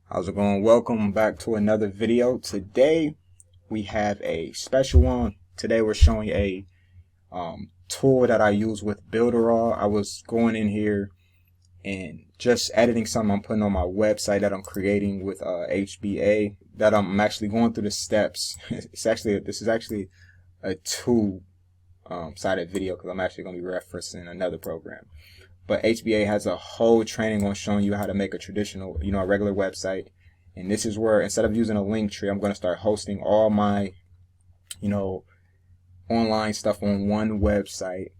How's it going? Welcome back to another video. Today we have a special one. Today we're showing a tool that I use with Builderall. I was going in here and just editing something I'm putting on my website that I'm creating with HBA. That I'm actually going through the steps. This is actually a two-sided video because I'm actually going to be referencing another program. But HBA has a whole training on showing you how to make a traditional, a regular website. And this is where, instead of using a link tree, I'm going to start hosting all my, online stuff on one website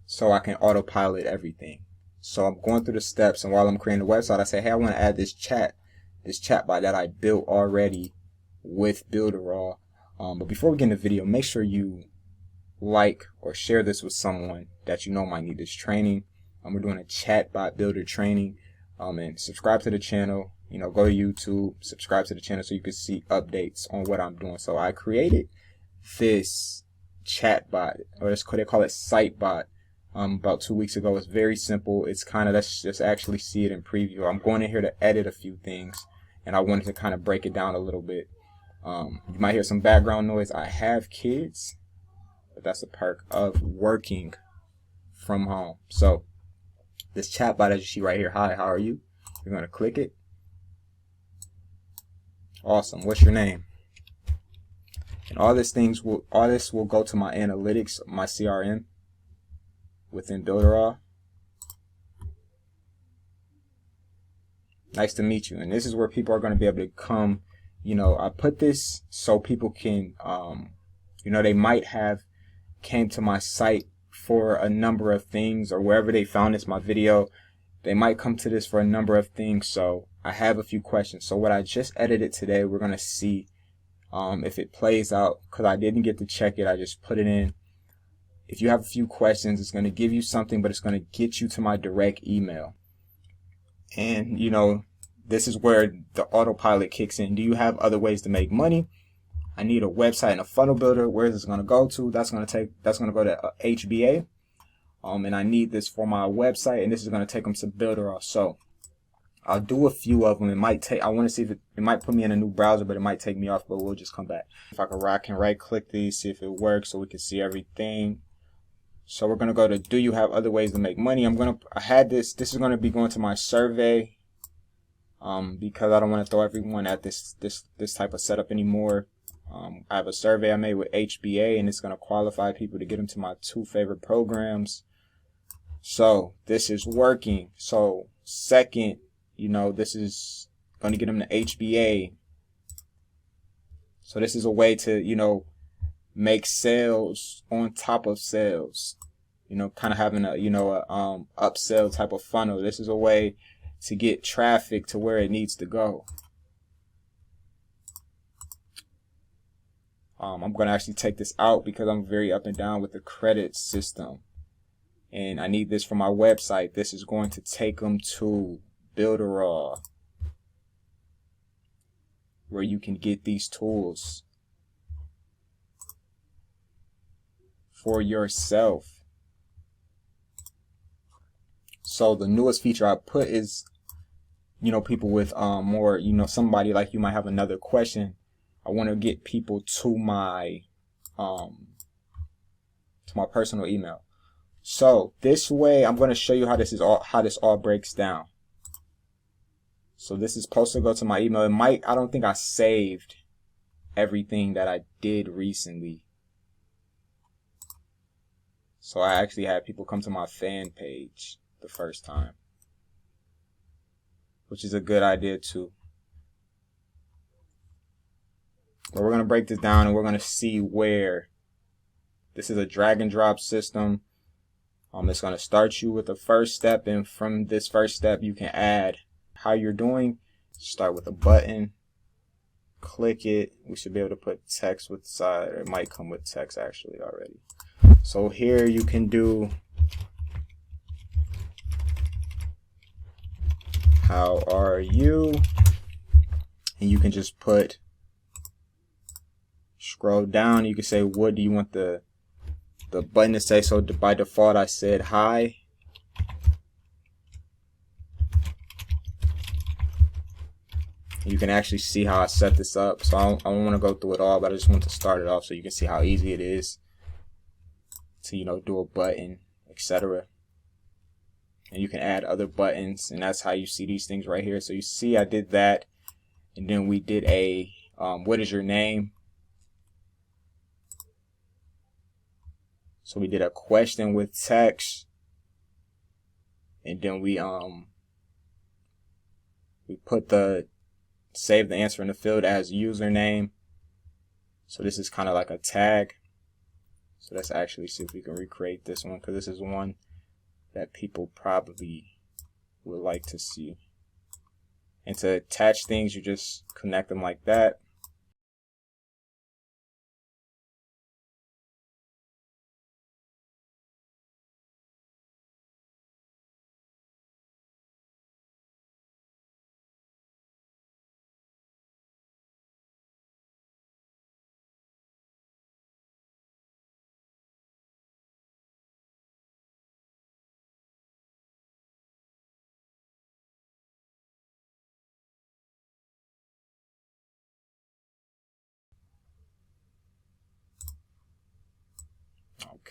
so I can autopilot everything. So I'm going through the steps, and while I'm creating the website, I say, hey, I want to add this chatbot that I built already with Builderall. But before we get in the video, make sure you like or share this with someone that you know might need this training. We're doing a chatbot builder training, and subscribe to the channel. Go to YouTube, subscribe to the channel so you can see updates on what I'm doing. So I created this chatbot, or they call it Sitebot, about 2 weeks ago. It's very simple. It's let's just actually see it in preview. I'm going in here to edit a few things, and I wanted to kind of break it down a little bit. You might hear some background noise. I have kids, but that's a perk of working from home. So this chatbot, as you see right here, hi, how are you? You're going to click it. Awesome. What's your name? And all this will go to my analytics, my CRM within Builderall. Nice to meet you. And this is where people are going to be able to come. I put this so people can, they might have came to my site for a number of things, or wherever they found this, my video, they might come to this for a number of things. So I have a few questions. So what I just edited today, we're going to see if it plays out, because I didn't get to check it. I just put it in. If you have a few questions, it's going to give you something, but it's going to get you to my direct email. And this is where the autopilot kicks in. Do you have other ways to make money? I need a website and a funnel builder. Where is this going to go to? That's going to go to HBA. And I need this for my website, and this is going to take them to Builderall. So I'll do a few of them. It might take, I want to see if it might put me in a new browser, but it might take me off, but we'll just come back. If I can right click these, see if it works so we can see everything. So we're going to go to, do you have other ways to make money? I had this is going to be going to my survey, because I don't want to throw everyone at this type of setup anymore. I have a survey I made with HBA, and it's going to qualify people to get them to my 2 favorite programs. So this is working. So second, this is going to get them to HBA. So this is a way to, make sales on top of sales, kind of having a, upsell type of funnel. This is a way to get traffic to where it needs to go. I'm going to actually take this out because I'm very up and down with the credit system. And I need this for my website. This is going to take them to Builderall, where you can get these tools for yourself. So the newest feature I put is, people with more, somebody like you might have another question. I want to get people to my personal email. So this way, I'm going to show you how this all breaks down. So this is supposed to go to my email. I don't think I saved everything that I did recently. So I actually had people come to my fan page the first time, which is a good idea too. But we're going to break this down, and we're going to see where this is a drag and drop system. It's going to start you with the first step, and from this first step you can add how you're doing. Start with a button, click it. We should be able to put text with side. It might come with text actually already. So here you can do how are you, and you can just scroll down. You can say, what do you want the button to say? So by default I said hi. You can actually see how I set this up. So I don't want to go through it all, but I just want to start it off so you can see how easy it is to, you know, do a button, etc. And you can add other buttons, and that's how you see these things right here. So you see I did that, and then we did a what is your name? So we did a question with text, and then we put the save the answer in the field as username. So this is kind of like a tag. So let's actually see if we can recreate this one, because this is one that people probably would like to see. And to attach things, you just connect them like that.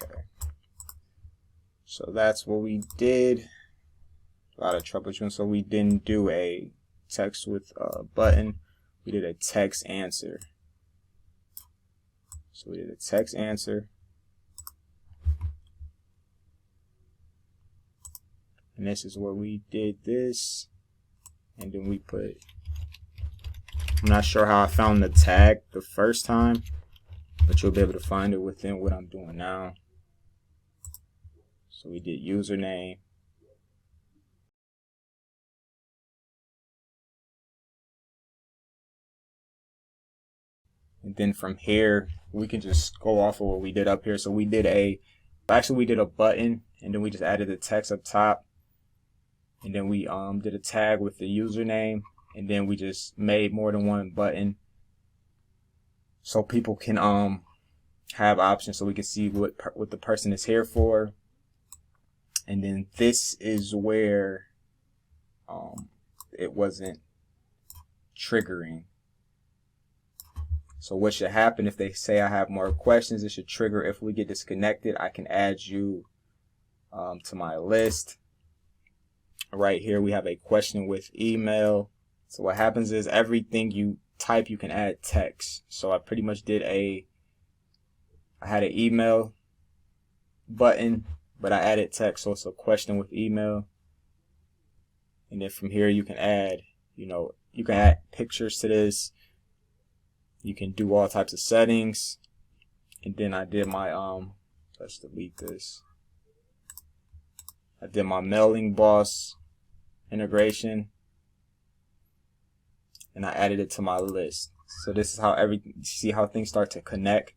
Okay. So that's what we did. A lot of troubleshooting. So we didn't do a text with a button. We did a text answer. So we did a text answer. And this is where we did this. And then we put, I'm not sure how I found the tag the first time, but you'll be able to find it within what I'm doing now. So we did username. And then from here, we can just go off of what we did up here. So we did we did a button, and then we just added the text up top. And then we did a tag with the username, and then we just made more than one button so people can have options, so we can see what the person is here for. And then this is where it wasn't triggering. So what should happen if they say I have more questions? It should trigger if we get disconnected. I can add you to my list. Right here we have a question with email. So what happens is everything you type you can add text. So I pretty much did I had an email button, but I added text, so it's a question with email. And then from here you can add, you can add pictures to this. You can do all types of settings. And then I did my let's delete this. I did my mailing boss integration, and I added it to my list. So this is how see how things start to connect.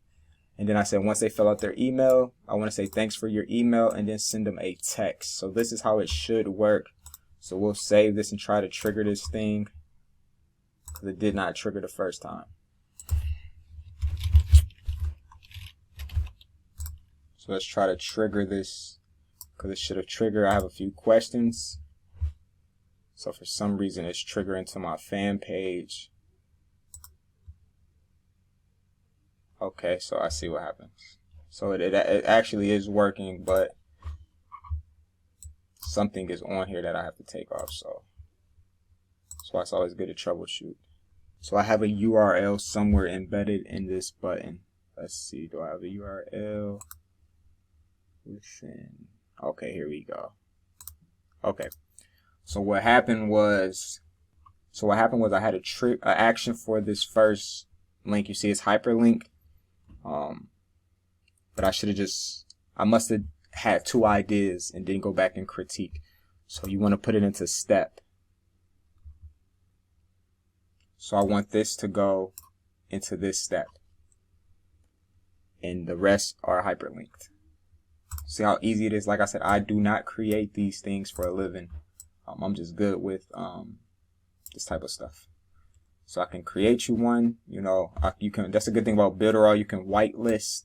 And then I said once they fill out their email, I want to say thanks for your email, and then send them a text. So this is how it should work. So we'll save this and try to trigger this thing, because it did not trigger the first time. So let's try to trigger this, because it should have triggered. I have a few questions. So for some reason it's triggering to my fan page. Okay, so I see what happens. So it actually is working, but something is on here that I have to take off. So that's why it's always good to troubleshoot. So I have a URL somewhere embedded in this button. Let's see, do I have a URL within? Okay, here we go. Okay. So what happened was I had a action for this first link. You see it's hyperlink. But I must have had two ideas and then go back and critique. So you want to put it into step. So I want this to go into this step, and the rest are hyperlinked. See how easy it is? Like I said, I do not create these things for a living. I'm just good with this type of stuff. So I can create you one. You can. That's a good thing about Builderall. You can whitelist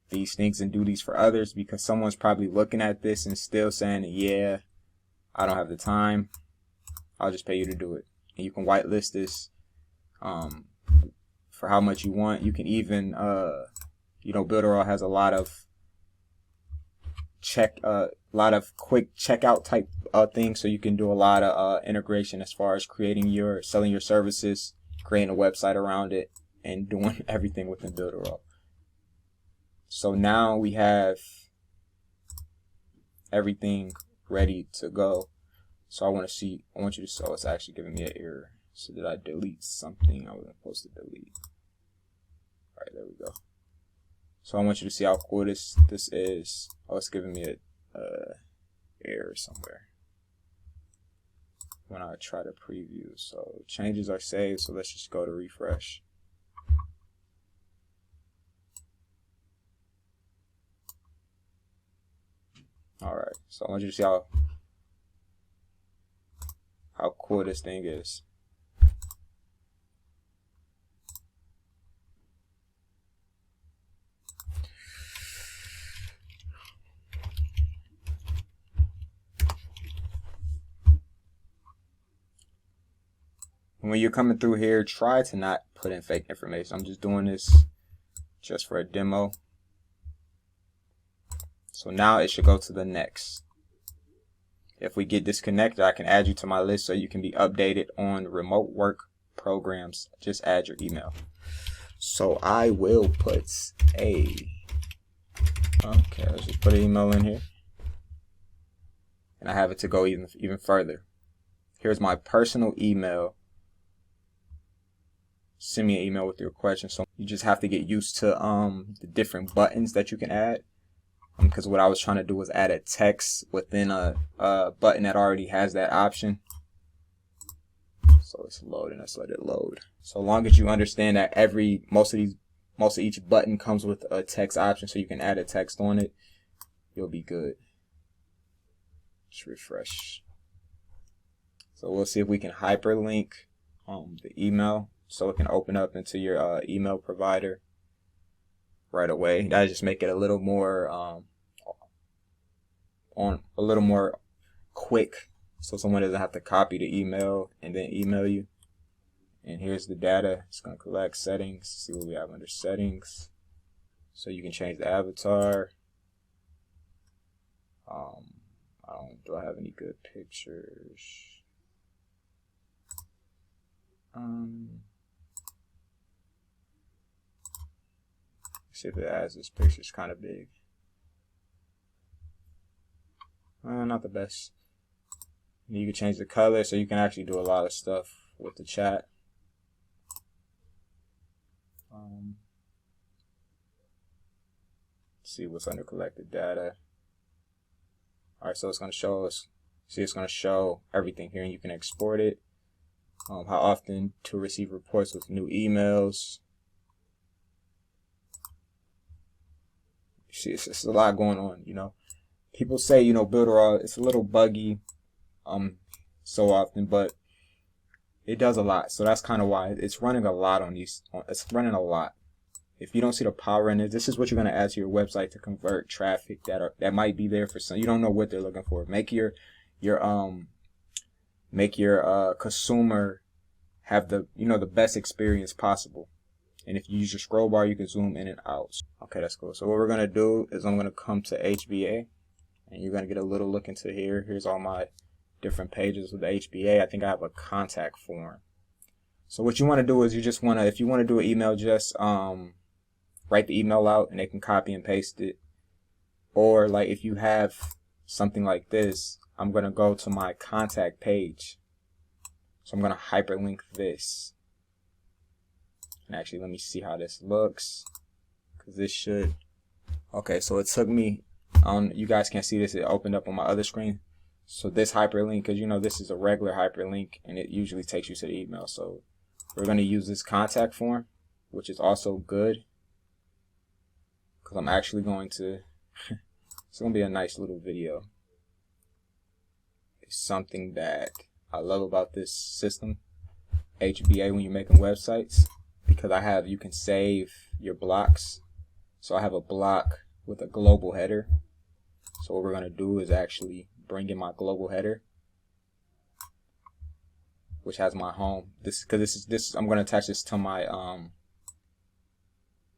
these things and do these for others, because someone's probably looking at this and still saying, yeah, I don't have the time. I'll just pay you to do it. And you can whitelist this for how much you want. You can even Builderall has a lot of quick checkout type things, so you can do a lot of integration as far as selling your services, creating a website around it, and doing everything within Builderall. So now we have everything ready to go. So I want you to see, it's actually giving me an error. So did I delete something I wasn't supposed to delete? All right, there we go. So I want you to see how cool this is. Oh, it's giving me a error somewhere when I try to preview. So changes are saved, so let's just go to refresh. All right, so I want you to see how cool this thing is. When you're coming through here, try to not put in fake information. I'm just doing this just for a demo. So now it should go to the next. If we get disconnected, I can add you to my list so you can be updated on remote work programs. Just add your email. So I will put let's just put an email in here. And I have it to go even further. Here's my personal email. Send me an email with your question. So you just have to get used to the different buttons that you can add. Because what I was trying to do was add a text within a button that already has that option. So it's loading. Let's let it load. So long as you understand that most of each button comes with a text option, so you can add a text on it, you'll be good. Just refresh. So we'll see if we can hyperlink the email so it can open up into your email provider right away. That just make it a little more quick, so someone doesn't have to copy the email and then email you. And here's the data. It's going to collect settings. See what we have under settings. So you can change the avatar. Do I have any good pictures? See if it has this picture. It's kind of big. Not the best. You can change the color, so you can actually do a lot of stuff with the chat. See what's under collected data. All right, so it's going to show us. See, it's going to show everything here, and you can export it. How often to receive reports with new emails. See, it's a lot going on, you know. People say, Builderall, it's a little buggy so often, but it does a lot. So that's kind of why it's running a lot on these. It's running a lot. If you don't see the power in it, this is what you're going to add to your website to convert traffic that might be there for some. You don't know what they're looking for. Make your consumer have the best experience possible. And if you use your scroll bar, you can zoom in and out. Okay, that's cool. So what we're going to do is I'm going to come to HBA, and you're going to get a little look into here. Here's all my different pages with the HBA. I think I have a contact form. So what you want to do is if you want to do an email, just write the email out and they can copy and paste it. Or like if you have something like this, I'm going to go to my contact page. So I'm going to hyperlink this. And actually, let me see how this looks, because this should. Okay, so it took me on. You guys can't see this. It opened up on my other screen. So this hyperlink, because this is a regular hyperlink, and it usually takes you to the email. So we're going to use this contact form, which is also good, because I'm actually going to. It's going to be a nice little video. It's something that I love about this system, HBA, when you're making websites. Because you can save your blocks. So I have a block with a global header. So what we're going to do is actually bring in my global header. which has my home. This I'm going to attach this to my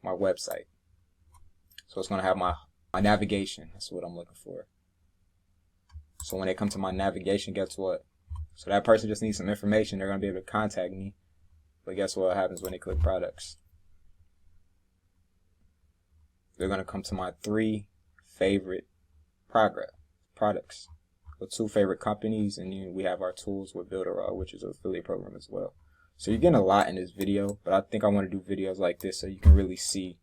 my website. So it's going to have my navigation. That's what I'm looking for. So when they come to my navigation, guess what? So that person just needs some information. They're going to be able to contact me. But guess what happens when they click products? They're going to come to my 3 favorite products. With 2 favorite companies, and then we have our tools with Builderall, which is an affiliate program as well. So you're getting a lot in this video, but I think I want to do videos like this so you can really see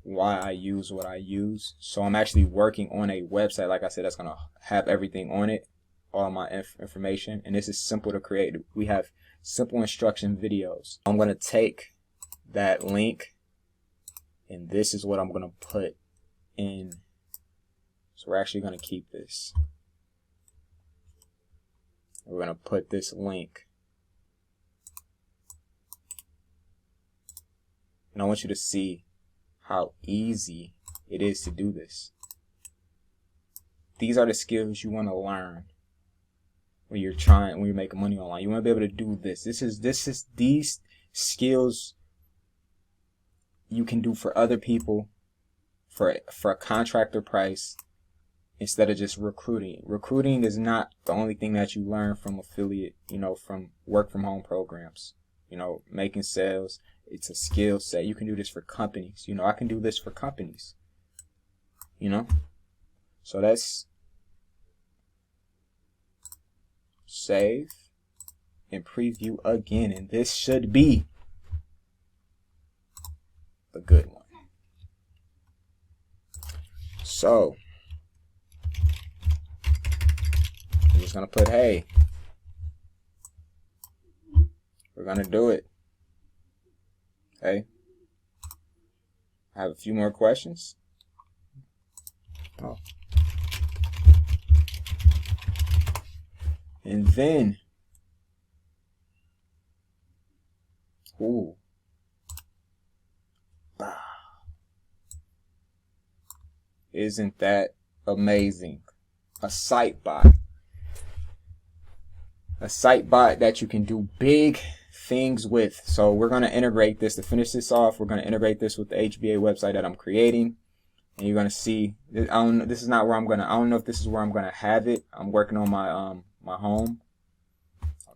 why I use what I use. So I'm actually working on a website, like I said, that's going to have everything on it, all my information, and this is simple to create. We have simple instruction videos. I'm going to take that link, and this is what I'm going to put in. So we're actually going to keep this. We're going to put this link. And I want you to see how easy it is to do this. These are the skills you want to learn when you're making money online. You want to be able to do this. These skills you can do for other people for a contractor price instead of just recruiting. Recruiting is not the only thing that you learn from affiliate, from work from home programs. Making sales, it's a skill set. You can do this for companies. I can do this for companies. So let's save and preview again, and this should be the good one. So I'm just gonna put, hey, we're gonna do it. Hey, I have a few more questions. Oh. And then, ooh, isn't that amazing? A site bot. A site bot that you can do big things with. So we're going to integrate this. To finish this off, we're going to integrate this with the HBA website that I'm creating. And you're going to see, this is not where I don't know if this is where I'm going to have it. I'm working on my my home.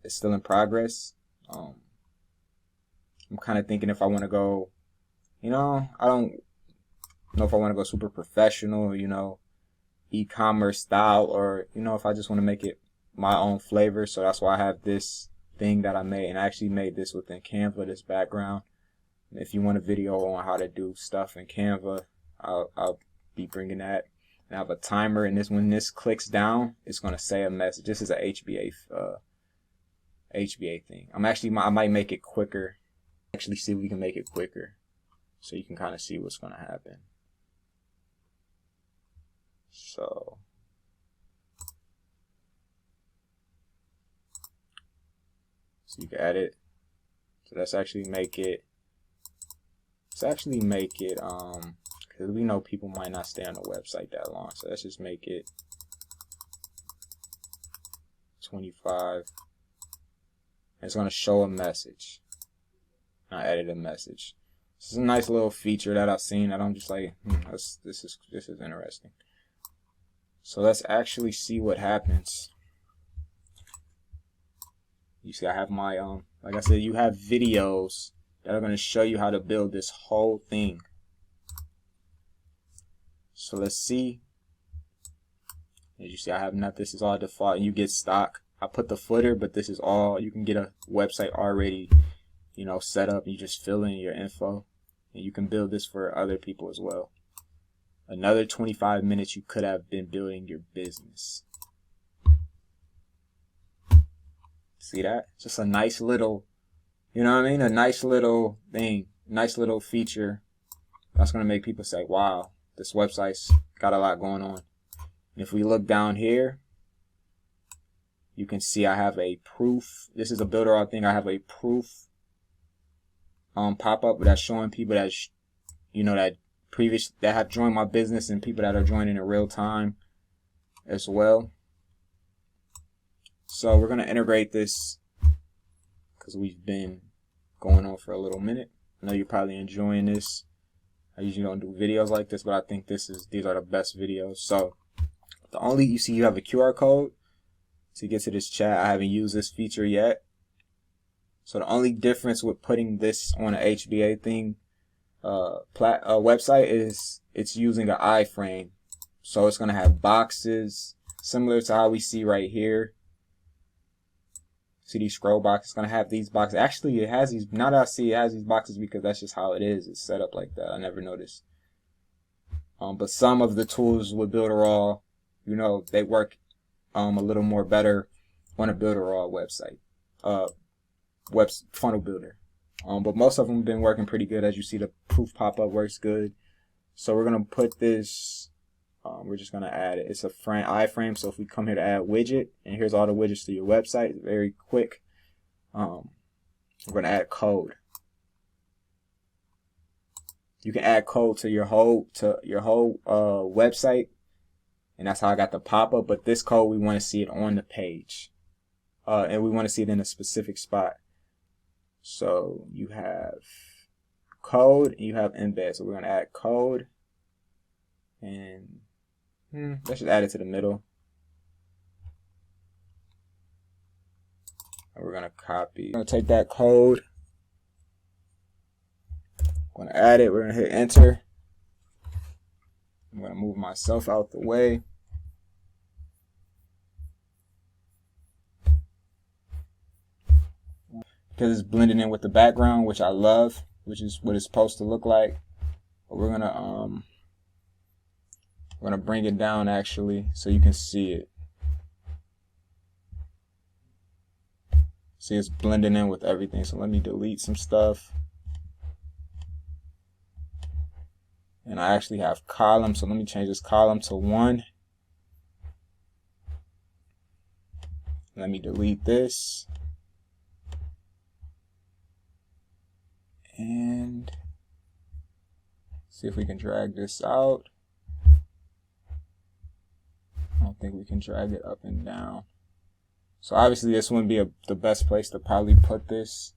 It's still in progress. I'm kind of thinking if I want to go, I don't know if I want to go super professional, e-commerce style, or, if I just want to make it my own flavor. So that's why I have this thing that I made, and I actually made this within Canva, this background. And if you want a video on how to do stuff in Canva, I'll be bringing that. And I have a timer, and when this clicks down, it's going to say a message. This is a HBA thing. I might make it quicker. Actually see if we can make it quicker so you can kind of see what's going to happen. So you can add it. So let's actually make it because we know people might not stay on the website that long. So let's just make it 25. It's going to show a message. I added a message. This is a nice little feature that I've seen that I'm just like, this is interesting. So let's actually see what happens. You see, I have my like I said, you have videos that are going to show you how to build this whole thing. So let's see. As you see, I have nothing. This is all default, and you get stock. I put the footer, but this is all. You can get a website already, set up. You just fill in your info, and you can build this for other people as well. Another 25 minutes, you could have been building your business. See that? Just a nice little, a nice little thing, nice little feature. That's going to make people say, wow, this website's got a lot going on. And if we look down here, you can see I have a proof. This is a Builderall thing. I have a proof pop-up that's showing people that, that have joined my business and people that are joining in real time as well. So we're going to integrate this because we've been going on for a little minute. I know you're probably enjoying this. I usually don't do videos like this, but I think these are the best videos. So you see you have a QR code to get to this chat. I haven't used this feature yet. So the only difference with putting this on an HBA thing website is it's using an iframe. So it's going to have boxes similar to how we see right here. See these scroll boxes? It's going to have these boxes. Actually, it has these. Now that I see it has these boxes because that's just how it is. It's set up like that. I never noticed. But some of the tools with Builderall, you know, they work a little more better on a Builderall website. Funnel builder. But most of them have been working pretty good. As you see, the proof pop-up works good. So we're going to put this, we're just going to add it. It's a iframe. So if we come here to add widget, and here's all the widgets to your website, it's very quick. We're going to add code. You can add code to your whole website, and that's how I got the pop-up. But this code, we want to see it on the page, and we want to see it in a specific spot. So you have code and you have embed. So we're going to add code, and let's just add it to the middle. And we're going to copy. We're going to take that code. I'm going to add it. We're going to hit enter. I'm going to move myself out the way. Because it's blending in with the background, which I love, which is what it's supposed to look like. But we're gonna bring it down actually so you can see it. See, it's blending in with everything. So let me delete some stuff. And I actually have columns, so let me change this column to 1. Let me delete this. And see if we can drag this out. I don't think we can drag it up and down. So obviously this wouldn't be the best place to probably put this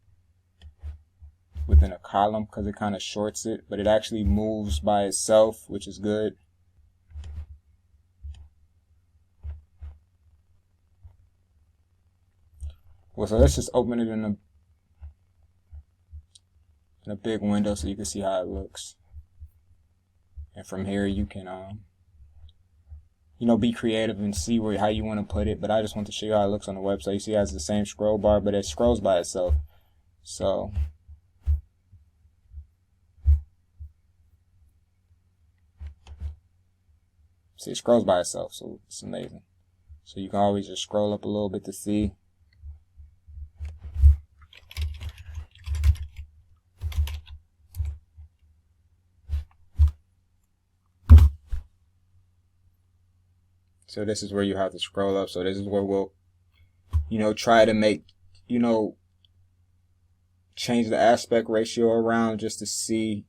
within a column because it kind of shorts it, but it actually moves by itself, which is good. Well, so let's just open it in a big window so you can see how it looks. And from here you can you know, be creative and see how you want to put it. But I just want to show you how it looks on the website. You see it has the same scroll bar, but it scrolls by itself. So see, it scrolls by itself, so it's amazing. So you can always just scroll up a little bit to see. So this is where you have to scroll up. So this is where we'll, you know, try to make, you know, change the aspect ratio around just to see,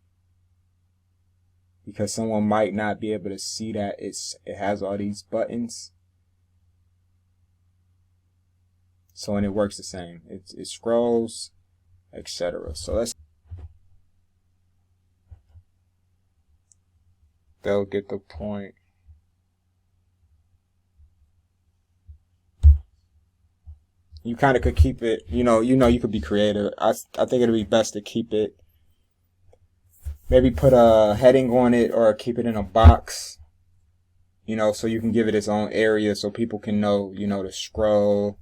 because someone might not be able to see that it has all these buttons. So, and it works the same. It scrolls, etc. So they'll get the point. You kind of could keep it, you know, you could be creative. I think it'd be best to keep it, maybe put a heading on it or keep it in a box, you know, so you can give it its own area so people can know, you know, to scroll.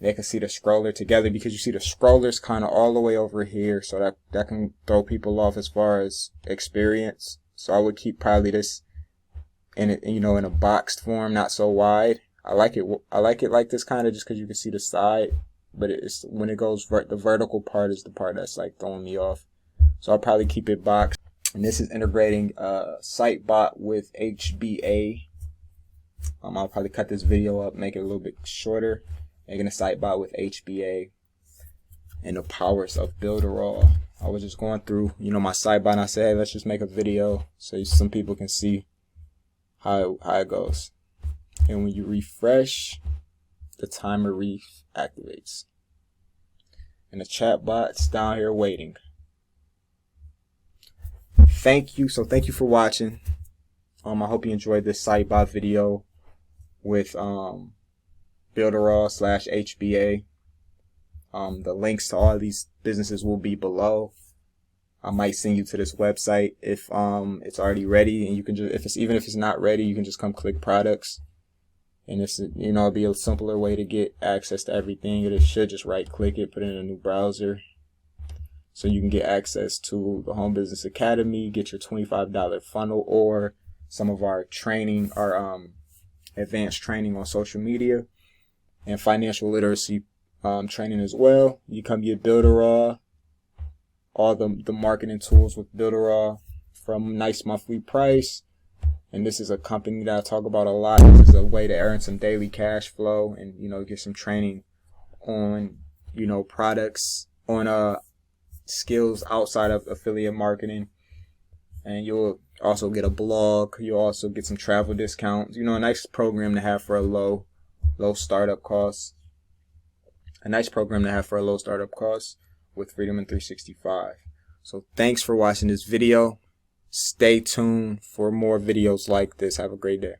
They can see the scroller together, because you see the scroller's kind of all the way over here, so that can throw people off as far as experience. So I would keep probably this in it, you know, in a boxed form, not so wide. I like it like this kind of, just because you can see the side, but it's when it goes the vertical part is the part that's like throwing me off. So I'll probably keep it boxed. And this is integrating Chatbot with HBA. I'll probably cut this video up, make it a little bit shorter, making a Chatbot with HBA and the powers of Builderall. I was just going through, you know, my Chatbot, and I said, hey, let's just make a video so some people can see how it goes. And when you refresh, the timer reactivates. and the chatbot's down here waiting. Thank you. So thank you for watching. I hope you enjoyed this Chatbot video with Builderall /HBA. The links to all these businesses will be below. I might send you to this website if it's already ready, and you can just, even if it's not ready, you can just come click products, and it's, you know, it'll be a simpler way to get access to everything. It should just right click it, put it in a new browser, so you can get access to the Home Business Academy, get your $25 funnel, or some of our training, our advanced training on social media and financial literacy training as well. You come get Builderall, all the marketing tools with Builderall from a nice monthly price. And this is a company that I talk about a lot. This is a way to earn some daily cash flow and, you know, get some training on, you know, products, on skills outside of affiliate marketing. And you'll also get a blog. You'll also get some travel discounts. You know, a nice program to have for a low startup cost. A nice program to have for a low startup cost with Freedom in 365. So thanks for watching this video. Stay tuned for more videos like this. Have a great day.